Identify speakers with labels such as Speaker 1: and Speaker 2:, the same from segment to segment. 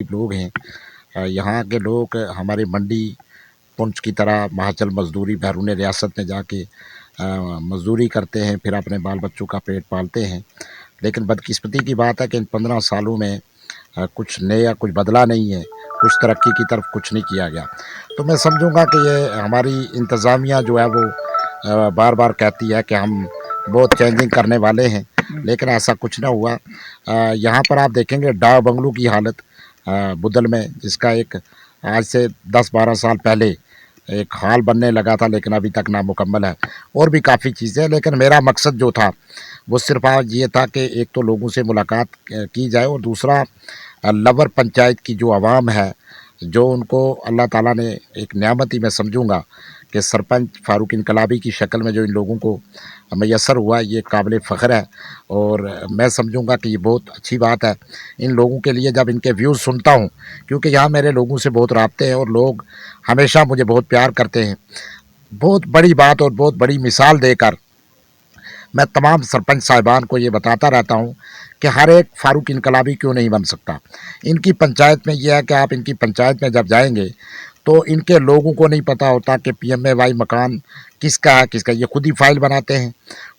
Speaker 1: लोग हैं। यहाँ के लोग हमारी मंडी पुंछ की तरह महाजन मजदूरी बैरून रियासत में जाके मजदूरी करते हैं, फिर अपने बाल बच्चों का पेट पालते हैं। लेकिन बदकिस्मती की बात है कि इन 15 सालों में कुछ नया कुछ बदला नहीं है, कुछ तरक्की की तरफ कुछ नहीं किया गया। तो मैं समझूँगा कि ये हमारी इंतज़ामिया जो है वो बार-बार कहती है कि हम बहुत चेंजिंग करने वाले हैं, लेकिन ऐसा कुछ ना हुआ। यहाँ पर आप देखेंगे डाक बंगलों की हालत बुदल में, जिसका एक आज से 10-12 साल पहले एक हाल बनने लगा था, लेकिन अभी तक नामुकम्मल है। और भी काफ़ी चीज़ें हैं, लेकिन मेरा मकसद जो था वो सिर्फ़ आज ये था कि एक तो लोगों से मुलाकात की जाए, और दूसरा लवर पंचायत की जो आवाम है, जो उनको अल्लाह ताला ने एक नेमत ही मैं समझूँगा कि सरपंच फ़ारूक इनकलाबी की शक्ल में जो इन लोगों को मैसर हुआ, ये काबिल फ़ख्र है। और मैं समझूँगा कि ये बहुत अच्छी बात है इन लोगों के लिए जब इनके व्यूज़ सुनता हूँ, क्योंकि यहाँ मेरे लोगों से बहुत राब्ते हैं और लोग हमेशा मुझे बहुत प्यार करते हैं। बहुत बड़ी बात और बहुत बड़ी मिसाल देकर मैं तमाम सरपंच साहिबान को ये बताता रहता हूँ कि हर एक फ़ारूक इनकलाबी क्यों नहीं बन सकता। इनकी पंचायत में ये है कि आप इनकी पंचायत में जब जाएँगे तो इनके लोगों को नहीं पता होता कि पीएमएवाई मकान किसका है, किसका। ये खुद ही फाइल बनाते हैं,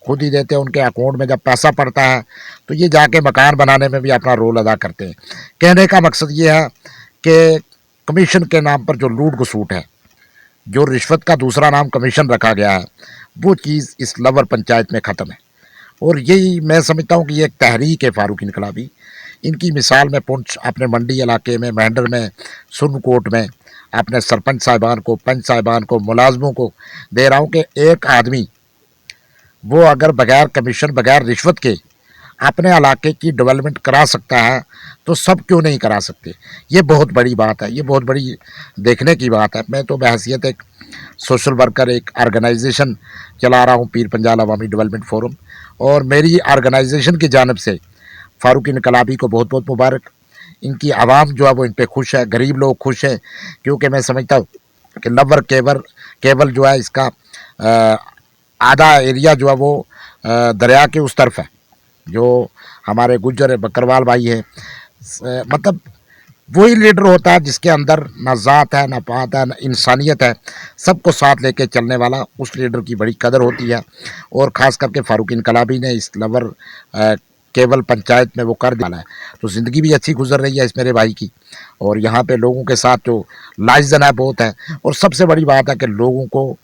Speaker 1: खुद ही देते हैं, उनके अकाउंट में जब पैसा पड़ता है तो ये जाके मकान बनाने में भी अपना रोल अदा करते हैं। कहने का मकसद ये है कि कमीशन के नाम पर जो लूट घसूट है, जो रिश्वत का दूसरा नाम कमीशन रखा गया है, वो चीज़ इस लवर पंचायत में ख़त्म है। और यही मैं समझता हूँ कि ये एक तहरीक है फ़ारूक इनकलाबी। इनकी मिसाल मैं पुंछ अपने मंडी इलाके में, मेंढर में, सुरनकोट में अपने सरपंच साहिबान को, पंच साहिबान को, मुलाजमों को दे रहा हूँ कि एक आदमी वो अगर बगैर कमीशन, बगैर रिश्वत के अपने इलाके की डेवलपमेंट करा सकता है तो सब क्यों नहीं करा सकते। ये बहुत बड़ी बात है, ये बहुत बड़ी देखने की बात है। मैं तो बहैसियत एक सोशल वर्कर एक ऑर्गेनाइजेशन चला रहा हूँ, पीर पंजाल अवामी डेवलपमेंट फोरम, और मेरी ऑर्गेनाइजेशन की जानब से फ़ारूक इनकलाबी को बहुत बहुत मुबारक। इनकी आवाम जो है वो इन पर खुश है, गरीब लोग खुश हैं, क्योंकि मैं समझता हूँ कि लवर केवल जो है इसका आधा एरिया जो है वो दरिया के उस तरफ है, जो हमारे गुज्जर बकरवाल भाई हैं। मतलब वही लीडर होता है जिसके अंदर ना ज़ात है, ना पात है, ना इंसानियत है, सबको साथ लेके चलने वाला उस लीडर की बड़ी कदर होती है। और ख़ास करके फ़ारूक इनकलाबी ने इस लवर केवल पंचायत में वो कर डाला है, तो ज़िंदगी भी अच्छी गुजर रही है इस मेरे भाई की। और यहाँ पे लोगों के साथ जो लाइजन है बहुत है, और सबसे बड़ी बात है कि लोगों को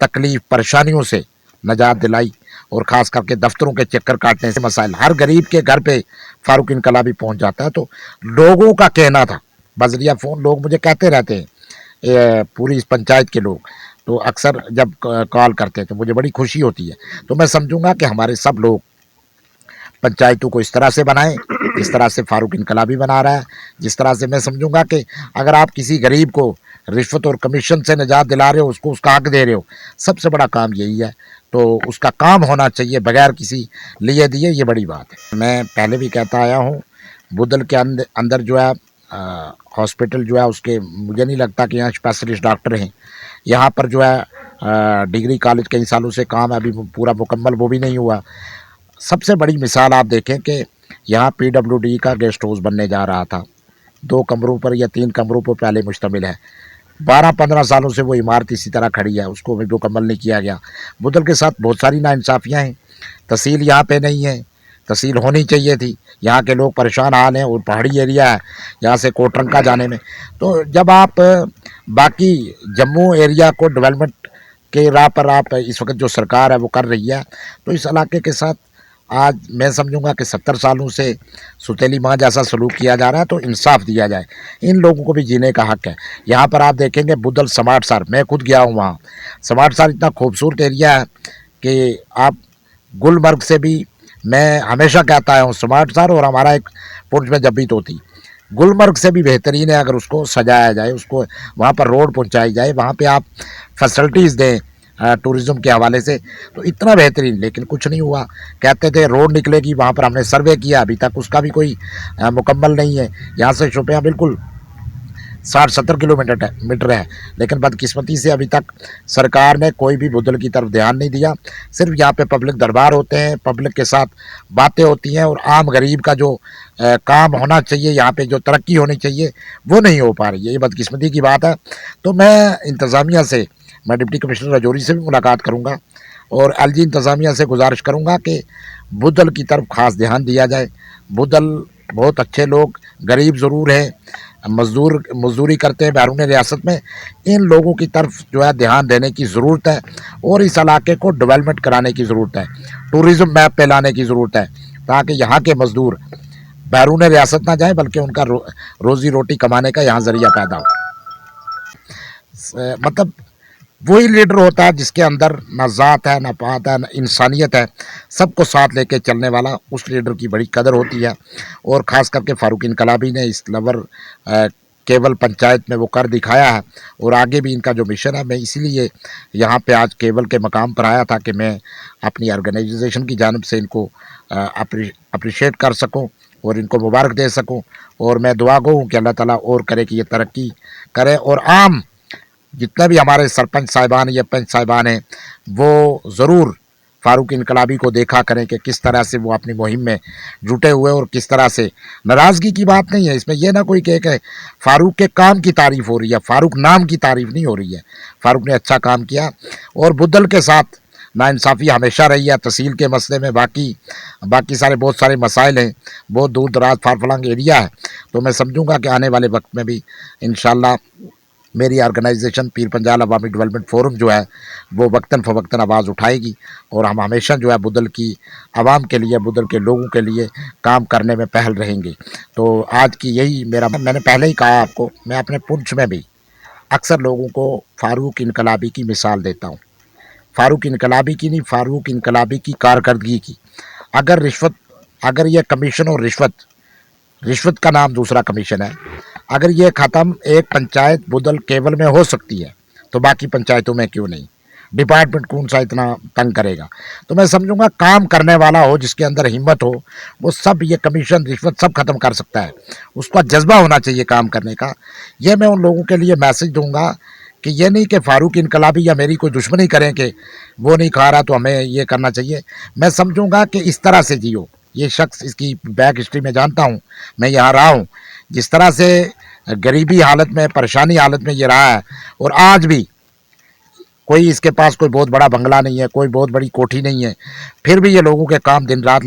Speaker 1: तकलीफ़ परेशानियों से निजात दिलाई, और ख़ास करके दफ्तरों के चक्कर काटने से मसाइल हर गरीब के घर पे फ़ारूक इनकलाबी पहुंच जाता है। तो लोगों का कहना था बजरिया फ़ोन, लोग मुझे कहते रहते हैं, पूरी इस पंचायत के लोग तो अक्सर जब कॉल करते हैं तो मुझे बड़ी खुशी होती है। तो मैं समझूंगा कि हमारे सब लोग पंचायतों को इस तरह से बनाएं जिस तरह से फ़ारूक इनकलाबी बना रहा है। जिस तरह से मैं समझूंगा कि अगर आप किसी गरीब को रिश्वत और कमीशन से निजात दिला रहे हो, उसको उसका हक दे रहे हो, सबसे बड़ा काम यही है। तो उसका काम होना चाहिए बगैर किसी लिए दिए, ये बड़ी बात है। मैं पहले भी कहता आया हूँ, बुदल के अंदर जो है हॉस्पिटल जो है उसके मुझे नहीं लगता कि यहाँ स्पेशलिस्ट डॉक्टर हैं। यहाँ पर जो है डिग्री कॉलेज कई सालों से काम है, अभी पूरा मुकम्मल वो भी नहीं हुआ। सबसे बड़ी मिसाल आप देखें कि यहाँ पीडब्ल्यूडी का गेस्ट हाउस बनने जा रहा था, 2 कमरों पर या 3 कमरों पर पहले मुश्तमिल है। 12-15 सालों से वो इमारत इसी तरह खड़ी है, उसको भी मुकम्मल नहीं किया गया। बुदल के साथ बहुत सारी नाइंसाफ़ियाँ हैं। तहसील यहाँ पे नहीं है, तहसील होनी चाहिए थी। यहाँ के लोग परेशान हाल हैं, और पहाड़ी एरिया है यहाँ से कोटरंका जाने में। तो जब आप बाकी जम्मू एरिया को डेवलपमेंट के राह पर आप इस वक्त जो सरकार है वो कर रही है, तो इस इलाके के साथ आज मैं समझूंगा कि 70 सालों से सुतेली माँ जैसा सलूक किया जा रहा है। तो इंसाफ दिया जाए, इन लोगों को भी जीने का हक है। यहाँ पर आप देखेंगे बुदल समाट सर, मैं खुद गया हूँ वहाँ। समाट सर इतना खूबसूरत एरिया है कि आप गुलमर्ग से भी, मैं हमेशा कहता हूँ समाट सर और हमारा एक पुंछ में जब भी तोती, गुलमर्ग से भी बेहतरीन है अगर उसको सजाया जाए, उसको वहाँ पर रोड पहुँचाई जाए, वहाँ पे आप फैसिलिटीज़ दें टूरिज़्म के हवाले से, तो इतना बेहतरीन। लेकिन कुछ नहीं हुआ। कहते थे रोड निकलेगी, वहाँ पर हमने सर्वे किया, अभी तक उसका भी कोई मुकम्मल नहीं है। यहाँ से शोपियाँ बिल्कुल 60-70 किलोमीटर मीटर है, लेकिन बदकिस्मती से अभी तक सरकार ने कोई भी बुदल की तरफ ध्यान नहीं दिया। सिर्फ यहाँ पे पब्लिक दरबार होते हैं, पब्लिक के साथ बातें होती हैं, और आम गरीब का जो काम होना चाहिए, यहाँ पे जो तरक्की होनी चाहिए वो नहीं हो पा रही है। ये बदकिस्मती की बात है। तो मैं इंतज़ामिया से, मैं डिप्टी कमिश्नर राजौरी से भी मुलाकात करूँगा और एलजी इंतज़ामिया से गुजारिश करूँगा कि बुद्धल की तरफ ख़ास ध्यान दिया जाए। बुद्धल बहुत अच्छे लोग, गरीब ज़रूर हैं, मज़दूरी करते हैं बैरून रियासत में। इन लोगों की तरफ जो है ध्यान देने की ज़रूरत है और इस इलाके को डेवलपमेंट कराने की ज़रूरत है, टूरिज़्म मैप पे लाने की ज़रूरत है, ताकि यहाँ के मज़दूर बैरून रियासत ना जाएँ बल्कि उनका रोज़ी रोटी कमाने का यहाँ ज़रिया पैदा हो। मतलब वही लीडर होता है जिसके अंदर ना ज़ात है, ना पात है, ना इंसानियत है, सबको साथ लेके चलने वाला, उस लीडर की बड़ी कदर होती है। और ख़ास करके फ़ारूक इनकलाबी ने इस लवर केवल पंचायत में वो कर दिखाया है और आगे भी इनका जो मिशन है, मैं इसीलिए यहाँ पे आज केवल के मकाम पर आया था कि मैं अपनी ऑर्गेनाइजेशन की जानिब से इनको अप्रिशिएट कर सकूँ और इनको मुबारक दे सकूँ। और मैं दुआ गो हूँ कि अल्लाह ताला और करे कि ये तरक्की करे और आम जितने भी हमारे सरपंच साहिबान या पंच साहिबान हैं वो ज़रूर फ़ारूक इनकलाबी को देखा करें कि किस तरह से वो अपनी मुहिम में जुटे हुए और किस तरह से, नाराज़गी की बात नहीं है इसमें, यह ना कोई कहे कि फ़ारूक के काम की तारीफ़ हो रही है, फ़ारूक नाम की तारीफ़ नहीं हो रही है। फ़ारूक ने अच्छा काम किया और बुद्धल के साथ नाइंसाफ़ी हमेशा रही है तहसील के मसले में। बाकी सारे बहुत सारे मसाइल हैं, बहुत दूर दराज फार फलंग एरिया है। तो मैं समझूँगा कि आने वाले वक्त में भी इंशाअल्लाह मेरी ऑर्गेनाइजेशन पीर पंजाल अवामी डेवलपमेंट फोरम जो है वो वक्तन फ़वक्तन आवाज़ उठाएगी और हम हमेशा जो है बुद्धल की आवाम के लिए, बुद्धल के लोगों के लिए काम करने में पहल रहेंगे। तो आज की यही मेरा, मैंने पहले ही कहा आपको, मैं अपने पुंछ में भी अक्सर लोगों को फ़ारूक इनकलाबी की मिसाल देता हूँ। फ़ारूक इनकलाबी की नहीं, फ़ारूक इनकलाबी की कारकर्दगी की। अगर ये कमीशन और रिश्वत का नाम दूसरा कमीशन है, अगर ये ख़त्म एक पंचायत बुद्धल केवल में हो सकती है तो बाकी पंचायतों में क्यों नहीं? डिपार्टमेंट कौन सा इतना तंग करेगा? तो मैं समझूंगा काम करने वाला हो, जिसके अंदर हिम्मत हो, वो सब ये कमीशन रिश्वत सब खत्म कर सकता है। उसका जज्बा होना चाहिए काम करने का। ये मैं उन लोगों के लिए मैसेज दूंगा कि ये नहीं कि फ़ारूक इनकलाबी या मेरी कोई दुश्मनी करें कि वो नहीं खा रहा तो हमें ये करना चाहिए। मैं समझूंगा कि इस तरह से जियो। ये शख्स, इसकी बैक हिस्ट्री में जानता हूँ, मैं यहाँ रहा हूँ, जिस तरह से गरीबी हालत में, परेशानी हालत में ये रहा है और आज भी कोई इसके पास कोई बहुत बड़ा बंगला नहीं है, कोई बहुत बड़ी कोठी नहीं है, फिर भी ये लोगों के काम दिन रात